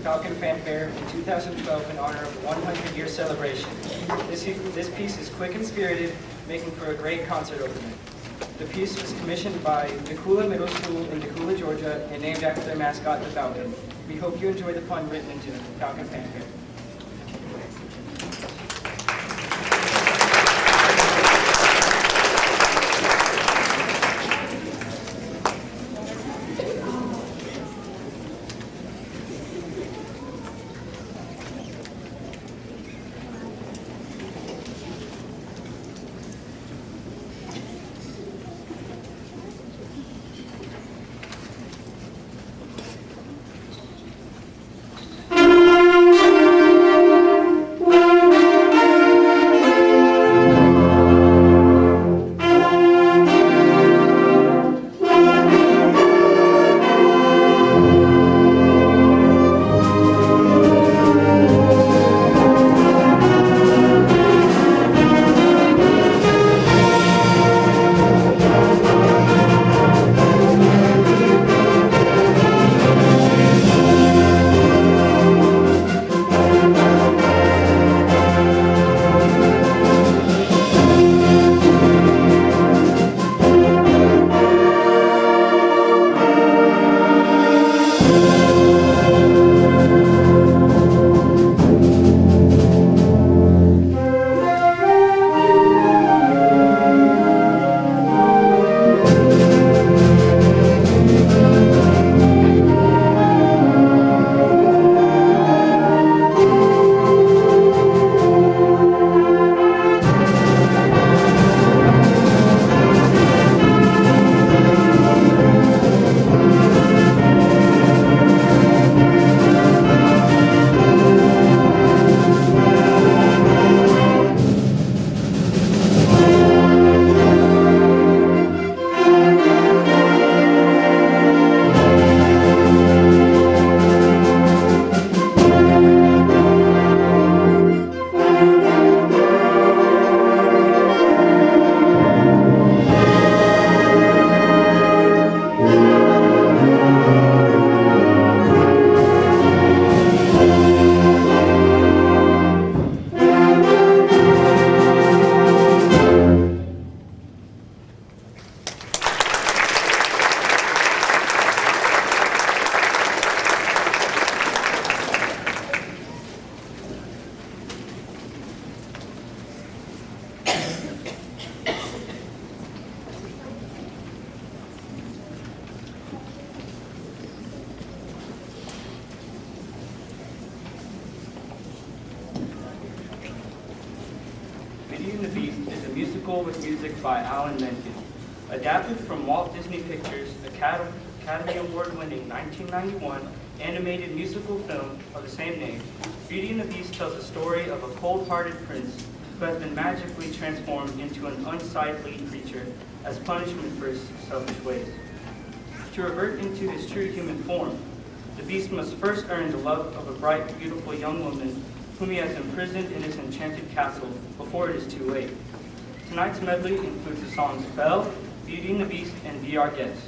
Falcon Fanfare in 2012 in honor of the 100-year celebration. This piece is quick and spirited, making for a great concert opener. The piece was commissioned by Decula Middle School in Decula, Georgia, and named after their mascot, the Falcon. We hope you enjoy the fun written into Falcon Fanfare. Beauty and the Beast is a musical with music by Alan Menken. Adapted from Walt Disney Pictures' Academy Award-winning 1991 animated musical film of the same name, Beauty and the Beast tells the story of a cold-hearted prince who has been magically transformed into an unsightly creature as punishment for his selfish ways. To revert into his true human form, the Beast must first earn the love of a bright, beautiful young woman whom he has imprisoned in his enchanted castle before it is too late. Tonight's medley includes the songs Belle, Beauty and the Beast, and Be Our Guest.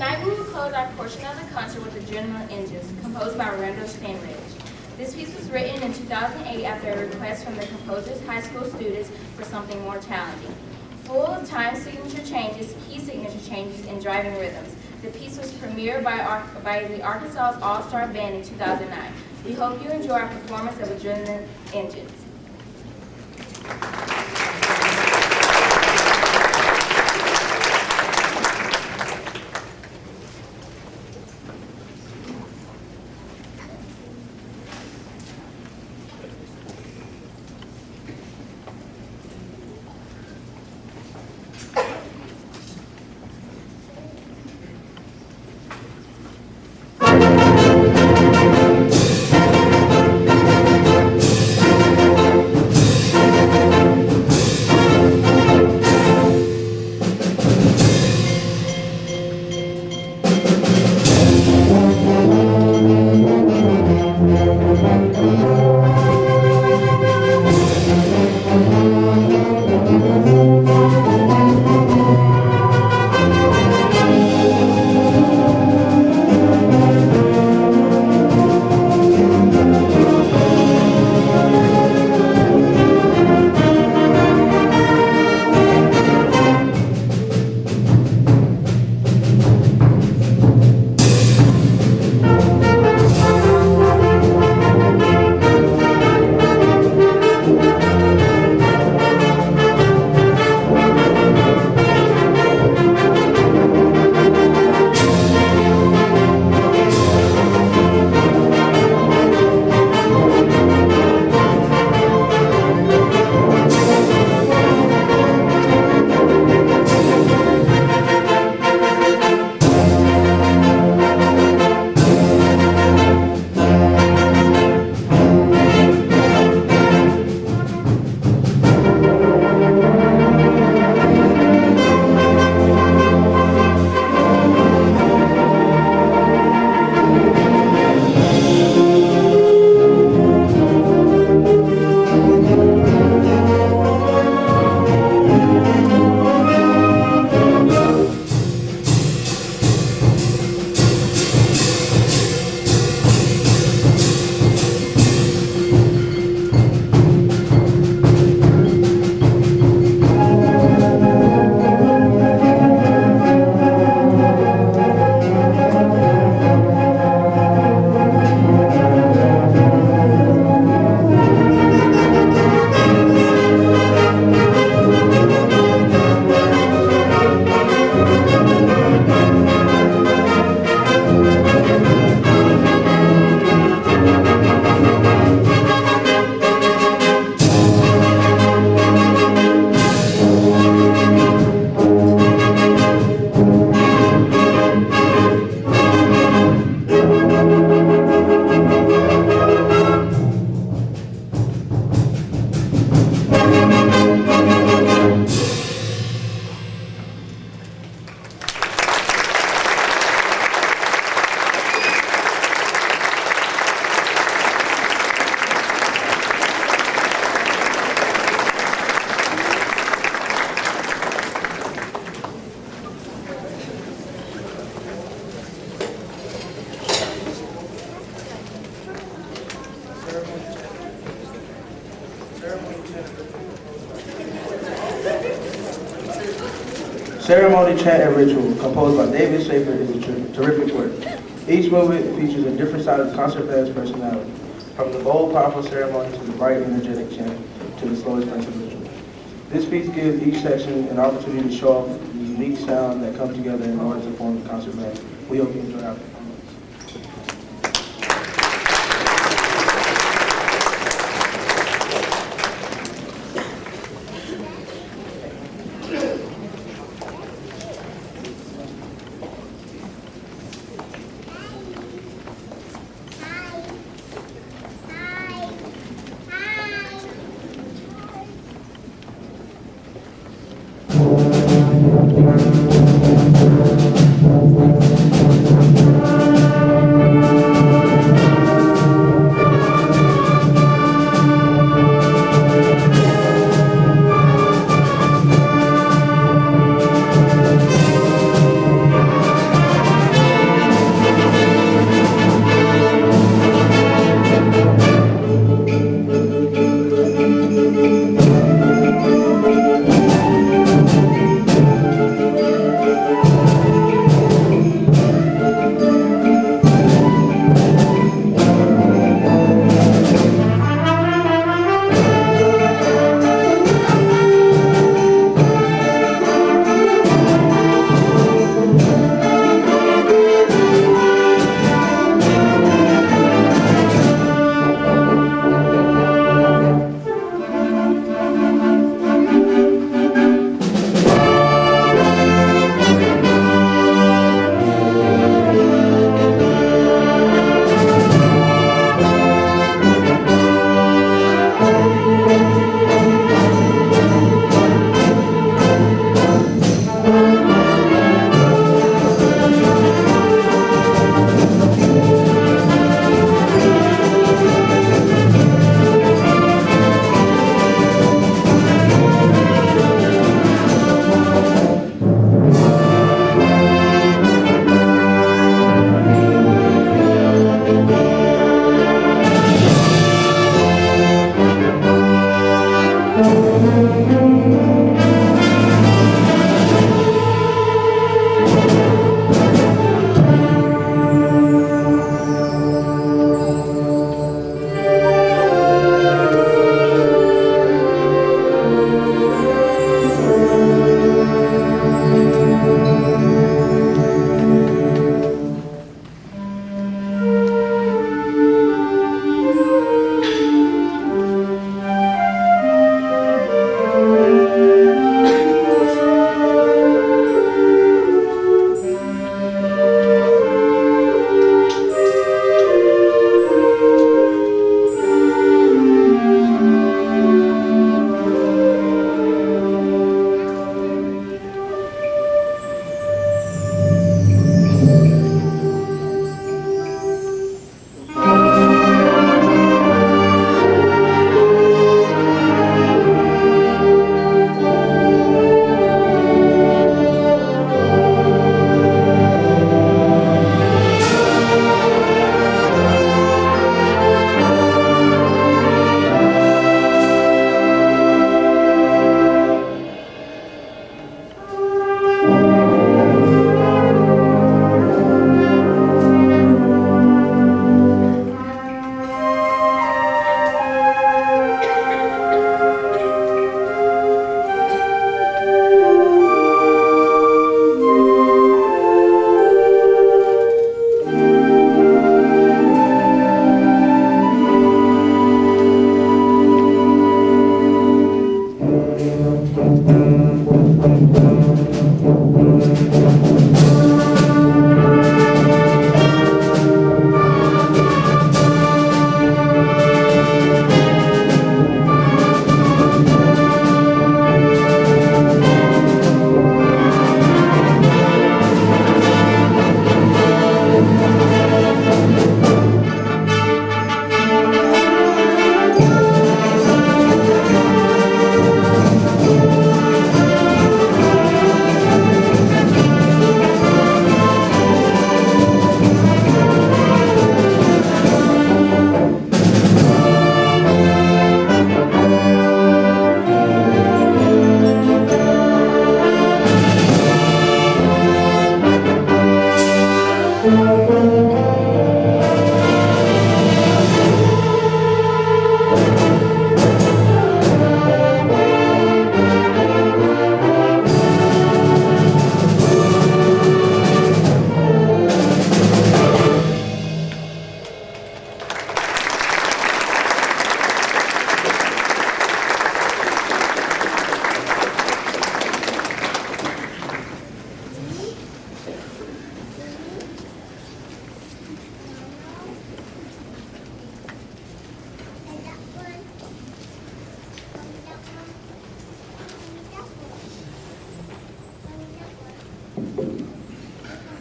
Tonight we will close our portion of the concert with Adrenaline Engines, composed by Randall Stanridge. This piece was written in 2008 after a request from the composer's high school students for something more challenging. Full of time signature changes, key signature changes, and driving rhythms. The piece was premiered by the Arkansas All-Star Band in 2009. We hope you enjoy our performance of Adrenaline Engines. Ceremony, Chant, and Ritual, composed by David Schaefer, is a terrific work. Each movement features a different side of the concert band's personality, from the bold, powerful ceremony to the bright, energetic chant to the slow, expensive ritual. This piece gives each section an opportunity to show off the unique sound that comes together in order to form the concert band. We hope you enjoy our performance. Hi.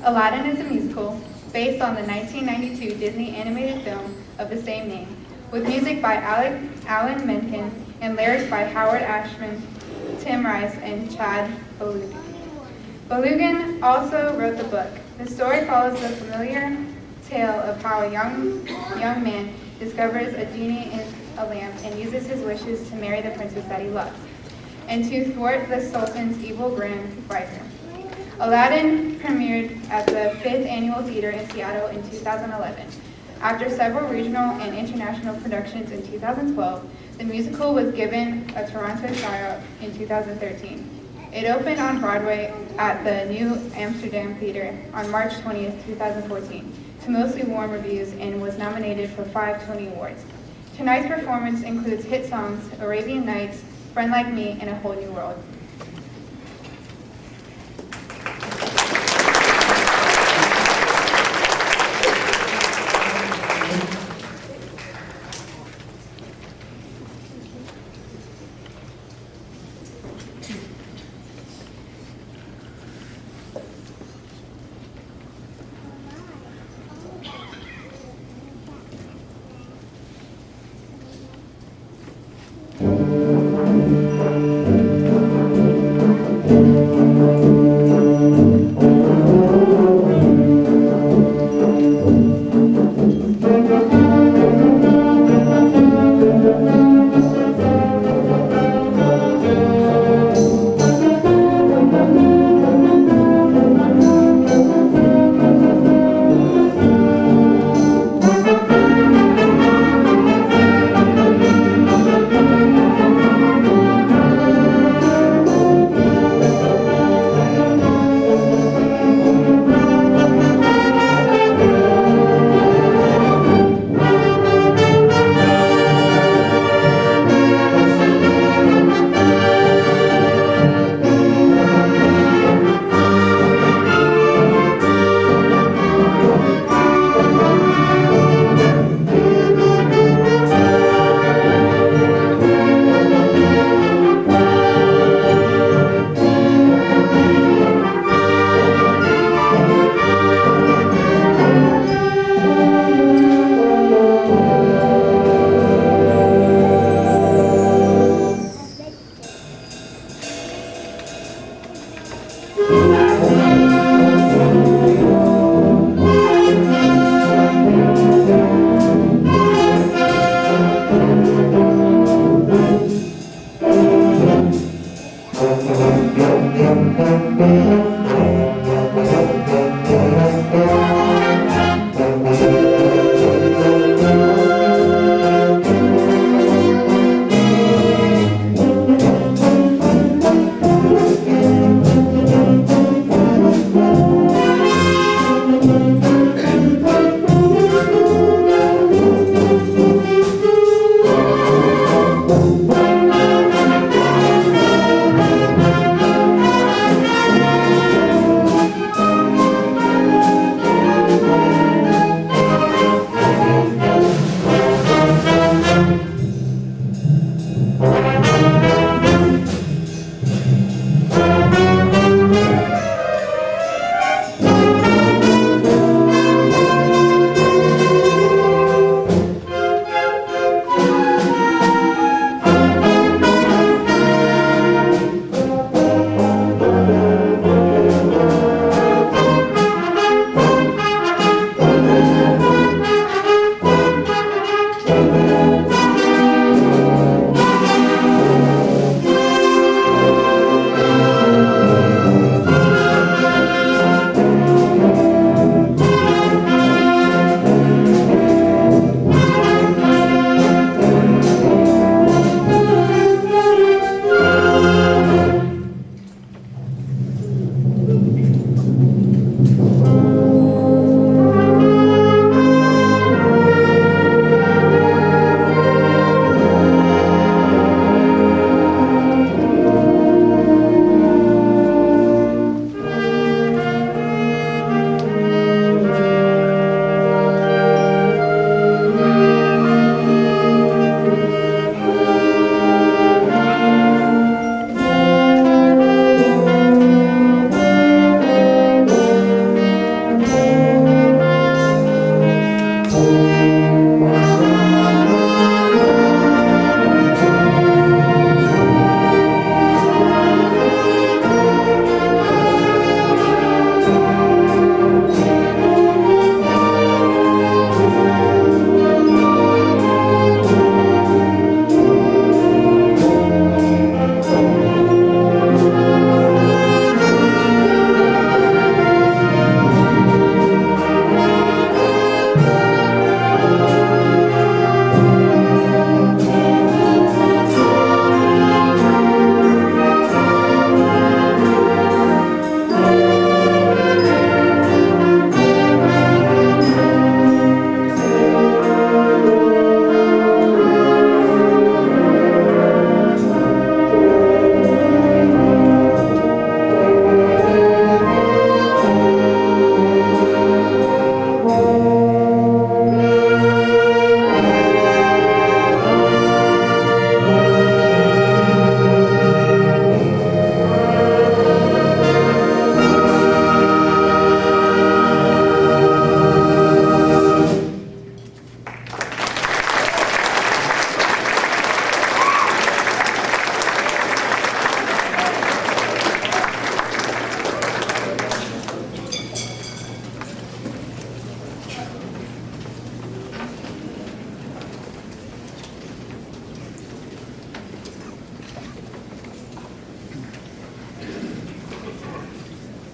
Aladdin is a musical based on the 1992 Disney animated film of the same name, with music by Alan Menken and lyrics by Howard Ashman, Tim Rice, and Chad Balogun. Balogun also wrote the book. The story follows the familiar tale of how a young man discovers a genie in a lamp and uses his wishes to marry the princess that he loves, and to thwart the Sultan's evil grand vizier. Aladdin premiered at the 5th Annual Theater in Seattle in 2011. After several regional and international productions in 2012, the musical was given a Toronto tryout in 2013. It opened on Broadway at the New Amsterdam Theater on March 20th, 2014, to mostly warm reviews and was nominated for 5 Tony Awards. Tonight's performance includes hit songs Arabian Nights, Friend Like Me, and A Whole New World.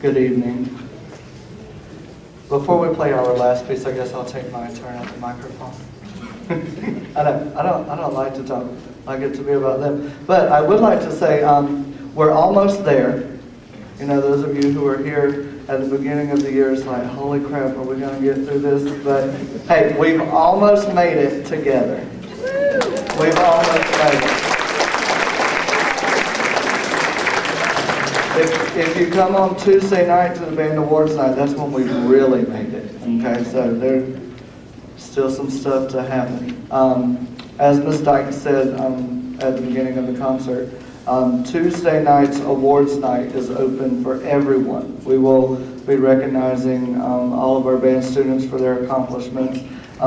Good evening. Before we play our last piece, I guess I'll take my turn at the microphone. I don't like to talk. I get to be about them. But I would like to say we're almost there. You know, those of you who are here at the beginning of the year, it's like, holy crap, are we going to get through this? But hey, we've almost made it together. We've almost made it. If you come on Tuesday night to the Band Awards night, that's when we really made it. Okay, so there's still some stuff to happen. As Ms. Dyke said at the beginning of the concert, Tuesday night's awards night is open for everyone. We will be recognizing all of our band students for their accomplishments.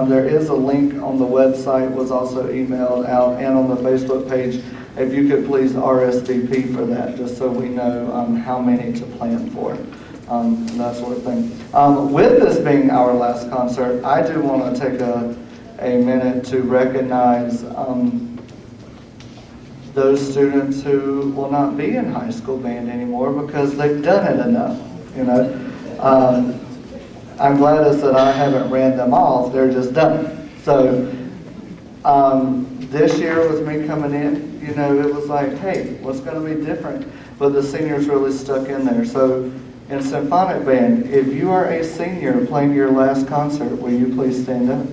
There is a link on the website, was also emailed out, and on the Facebook page. If you could please RSVP for that, just so we know how many to plan for, and that sort of thing. With this being our last concert, I do want to take a minute to recognize those students who will not be in high school band anymore because they've done it enough, you know. I'm glad that I haven't ran them off, they're just done. So this year with me coming in, you know, it was like, hey, what's going to be different? But the seniors really stuck in there. So in Symphonic Band, if you are a senior playing your last concert, will you please stand up?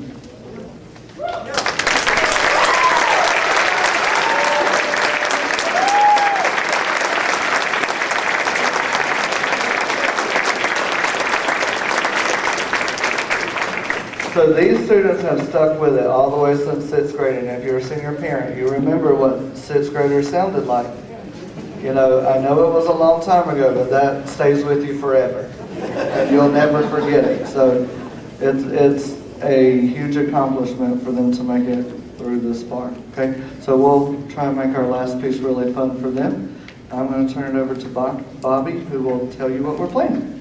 So these students have stuck with it all the way since 6th grade, and if you're a senior parent, you remember what 6th graders sounded like. You know, I know it was a long time ago, but that stays with you forever, and you'll never forget it. So it's a huge accomplishment for them to make it through this far. Okay, so we'll try and make our last piece really fun for them. I'm going to turn it over to Bobby, who will tell you what we're playing.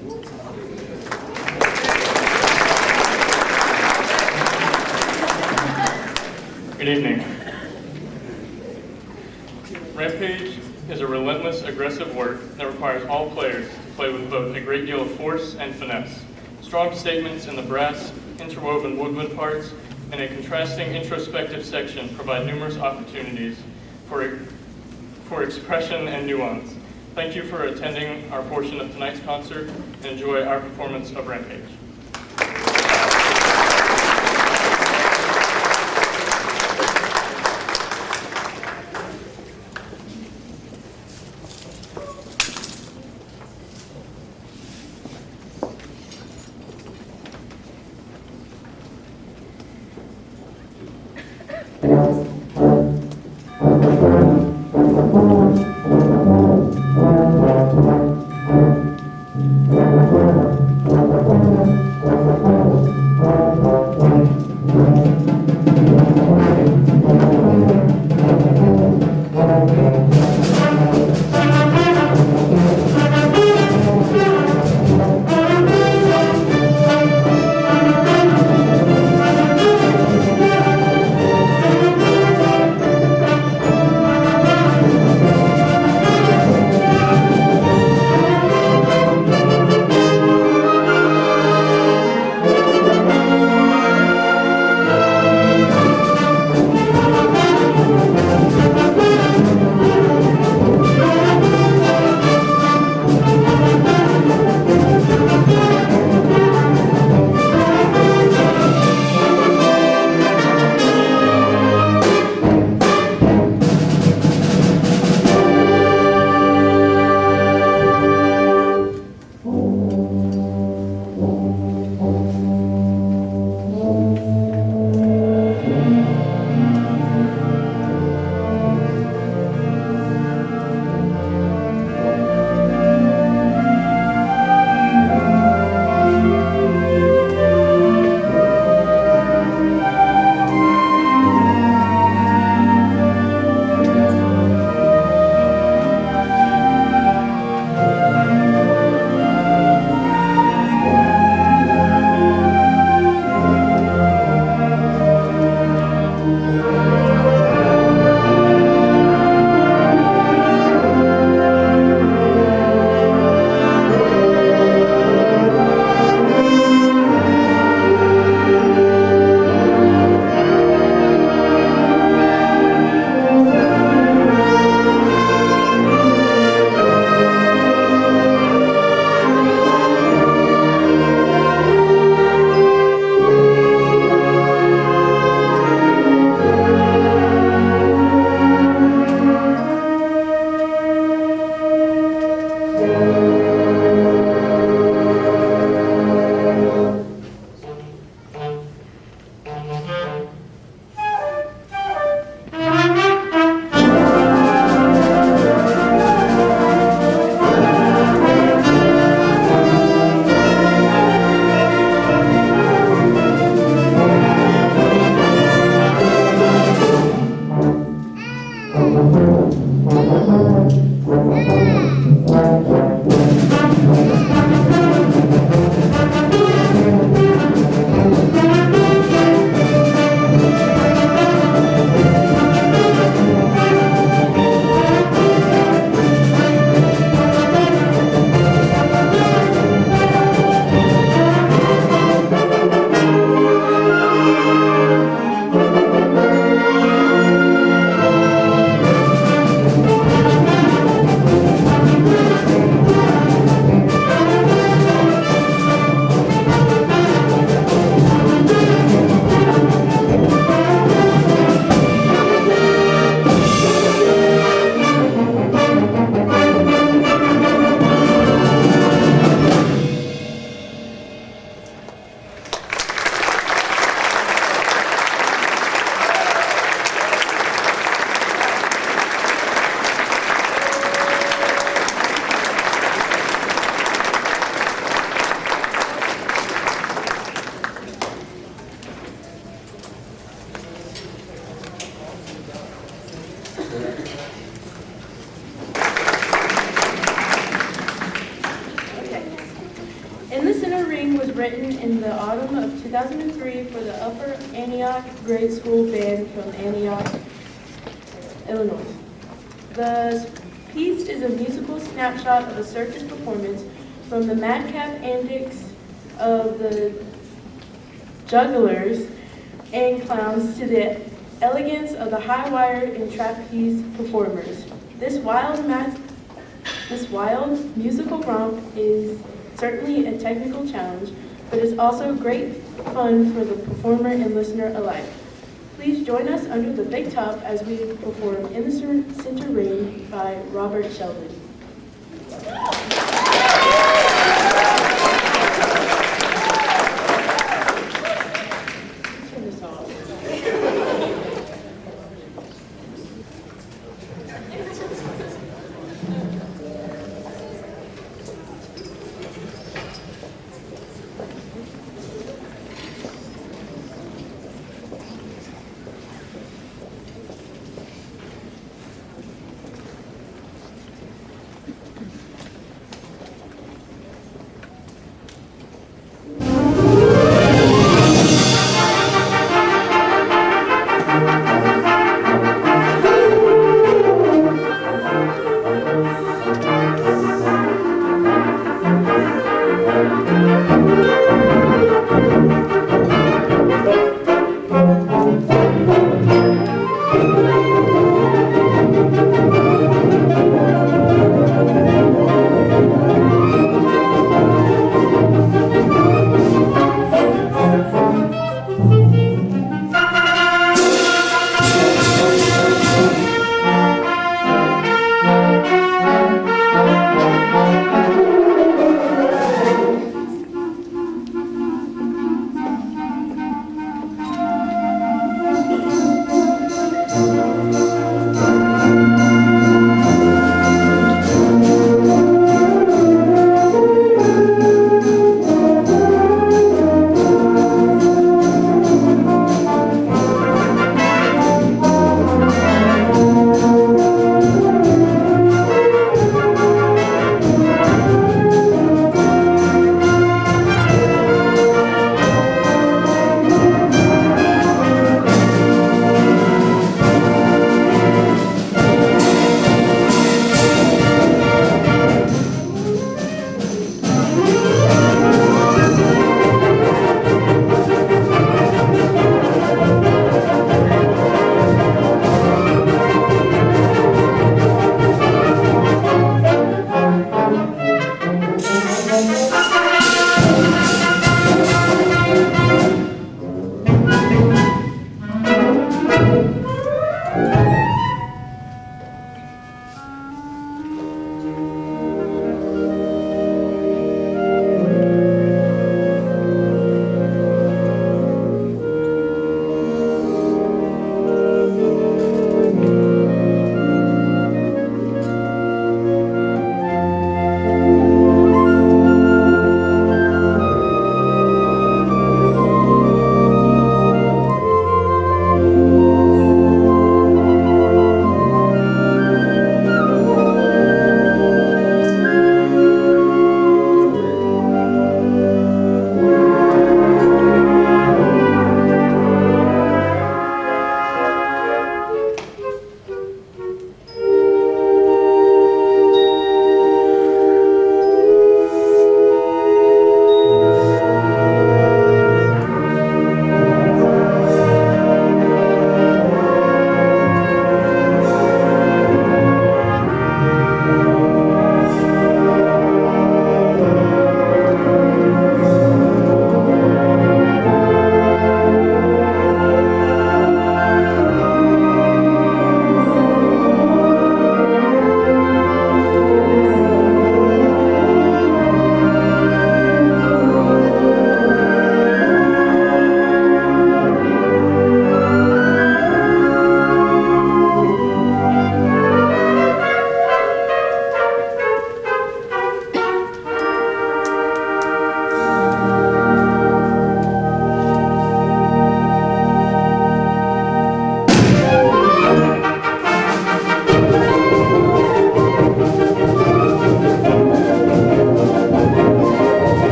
Good evening. Rampage is a relentless, aggressive work that requires all players to play with both a great deal of force and finesse. Strong statements in the brass, interwoven woodwind parts, and a contrasting introspective section provide numerous opportunities for expression and nuance. Thank you for attending our portion of tonight's concert and enjoy our performance of Rampage. In the Center Ring was written in the autumn of 2003 for the Upper Antioch Grade School Band from Antioch, Illinois. The piece is a musical snapshot of a circus performance from the madcap antics of the jugglers and clowns to the elegance of the high wire and trapeze performers. This wild musical romp is certainly a technical challenge, but it's also great fun for the performer and listener alike. Please join us under the big top as we perform In the Center Ring by Robert Sheldon. Turn this off.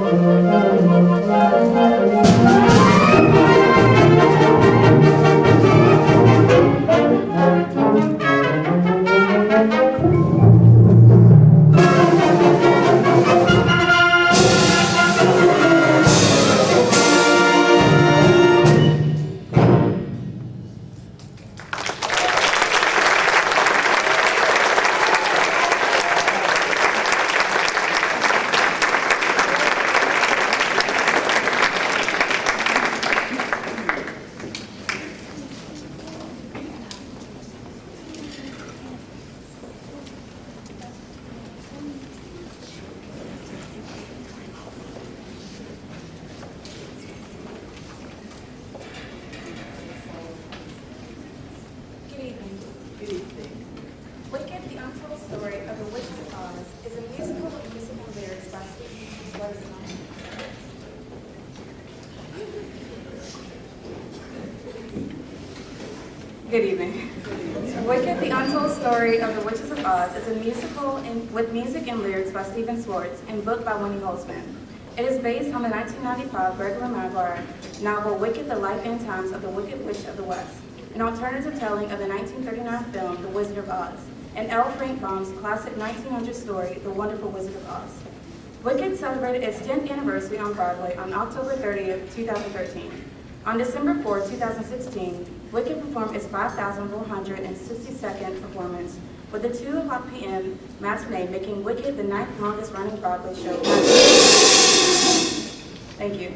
Good evening. Good evening. Wicked, the Untold Story of the Witches of Oz is a musical with music and lyrics by Stephen Rosenthal. Good evening. Wicked, the Untold Story of the Witches of Oz is a musical with music and lyrics by Stephen Schwartz and book by Winnie Holzman. It is based on the 1995 Burglar Maguire novel Wicked, the Life and Times of the Wicked Witch of the West, an alternative telling of the 1939 film The Wizard of Oz, and L. Frank Baum's classic 1900 story The Wonderful Wizard of Oz. Wicked celebrated its 10th anniversary on Broadway on October 30th, 2013. On December 4, 2016, Wicked performed its 5,462nd performance, with the 2:00 p.m. matinee making Wicked the 9th longest running Broadway show. Thank you.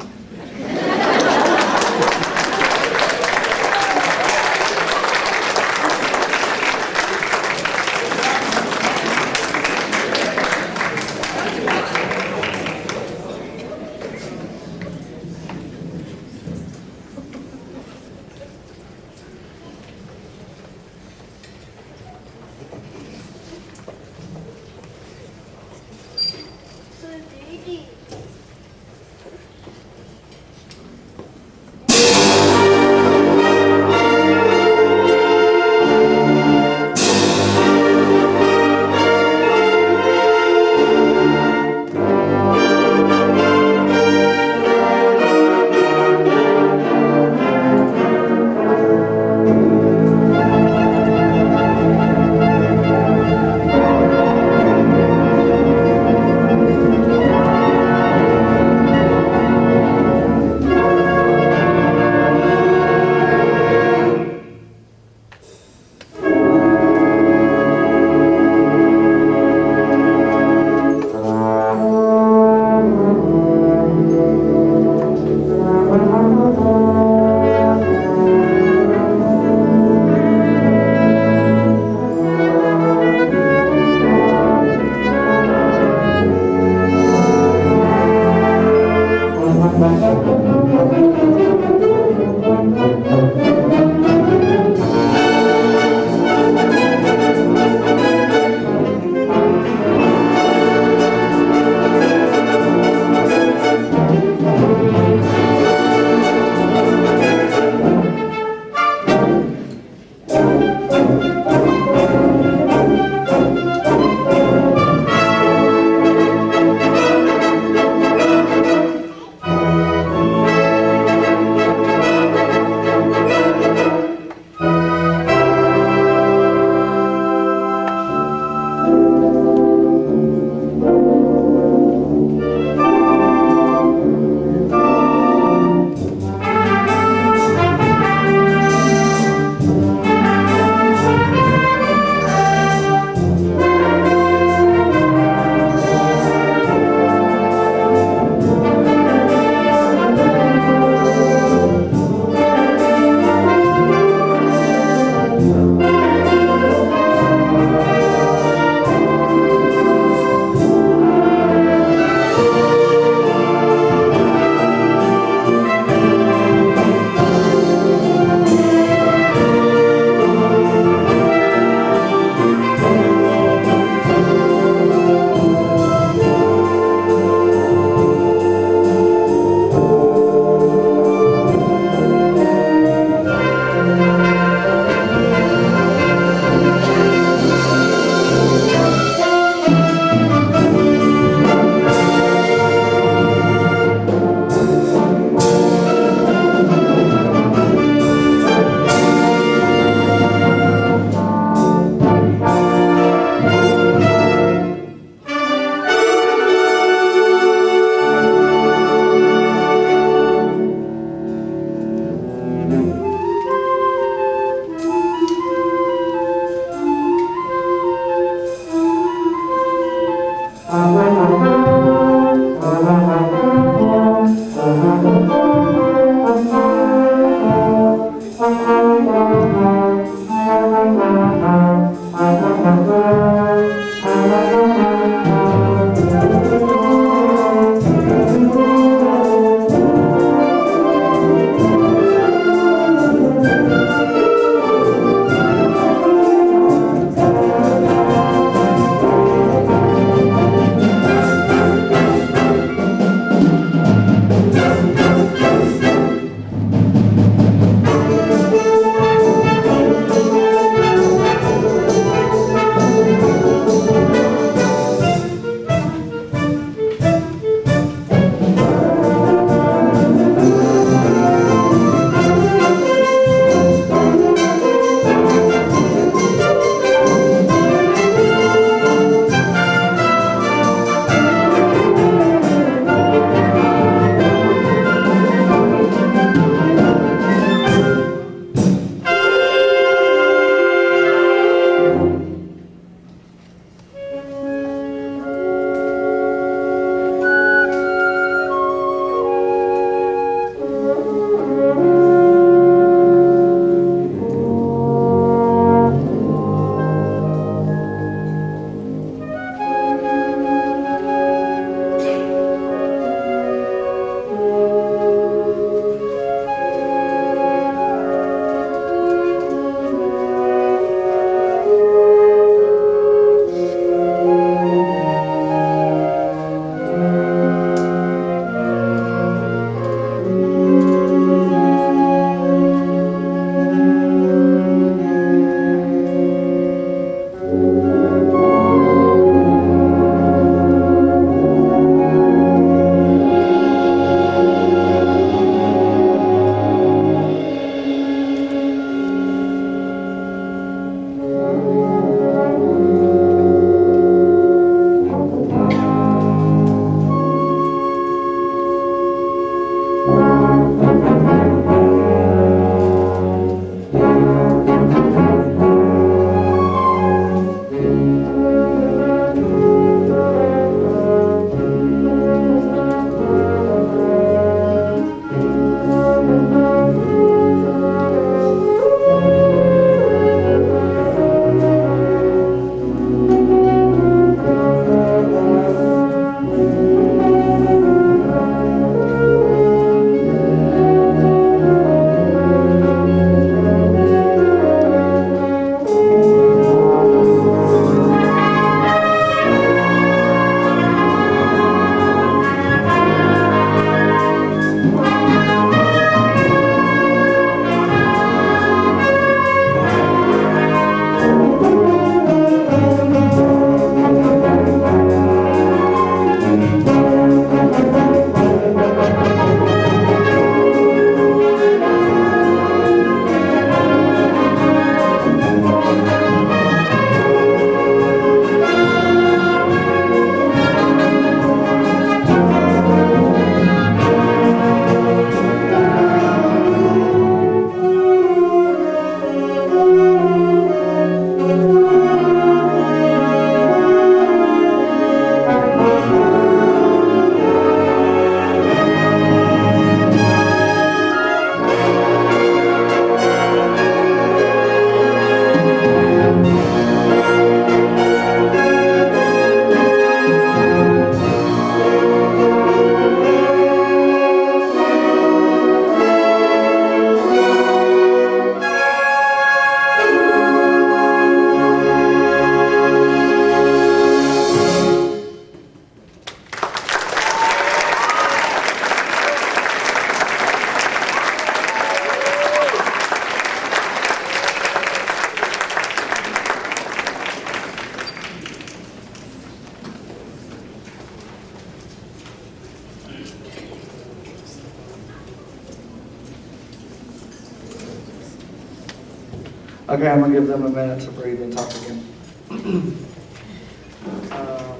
Okay, I'm gonna give them a minute to breathe and talk again.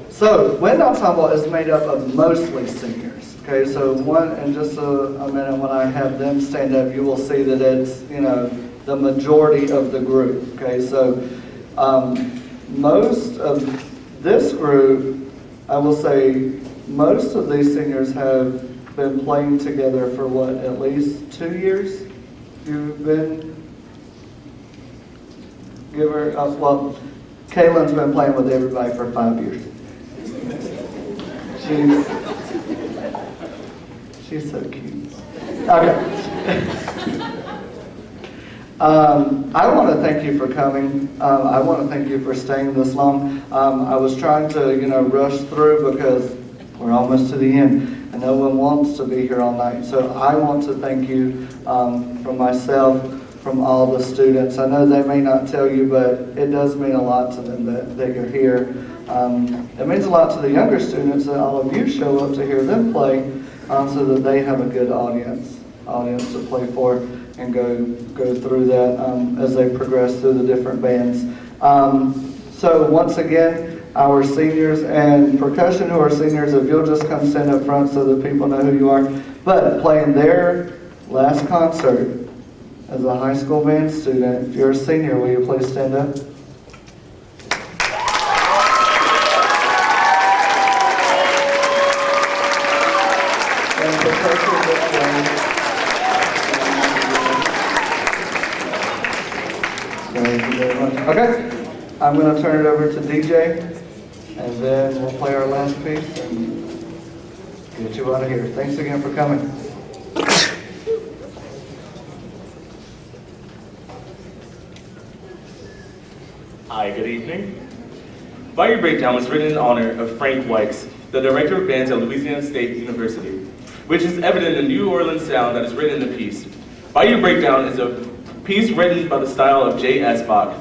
So, Wayne Ensemble is made up of mostly seniors. Okay, so in just a minute when I have them stand up, you will see that it's, the majority of the group. Okay, so most of this group, I will say, most of these seniors have been playing together for what, at least 2 years? You've been, well, Kaylin's been playing with everybody for 5 years. She's so cute. Okay. I want to thank you for coming. I want to thank you for staying this long. I was trying to, rush through because we're almost to the end, and no one wants to be here all night. So I want to thank you from myself, from all the students. I know they may not tell you, but it does mean a lot to them that you're here. It means a lot to the younger students that all of you show up to hear them play, so that they have a good audience to play for and go through that as they progress through the different bands. So once again, our seniors and percussion who are seniors, if you'll just come stand up front so that people know who you are. But playing their last concert as a high school band student, if you're a senior, will you please stand up? Thank you very much. Okay, I'm going to turn it over to DJ, and then we'll play our last piece and get you out of here. Thanks again for coming. Hi, good evening. Bayou Breakdown was written in honor of Frank Wykes, the director of bands at Louisiana State University, which is evident in the New Orleans sound that is written in the piece. Bayou Breakdown is a piece written by the style of J.S. Bach.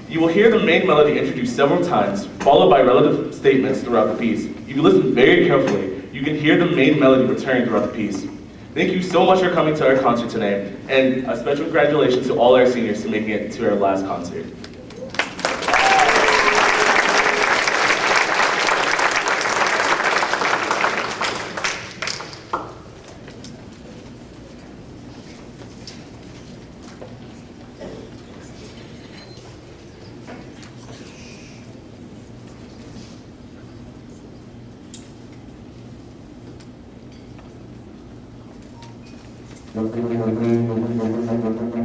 You will hear the main melody introduced several times, followed by relative statements throughout the piece. If you listen very carefully, you can hear the main melody return throughout the piece. Thank you so much for coming to our concert today, and a special congratulations to all our seniors for making it to our last concert. Thank you.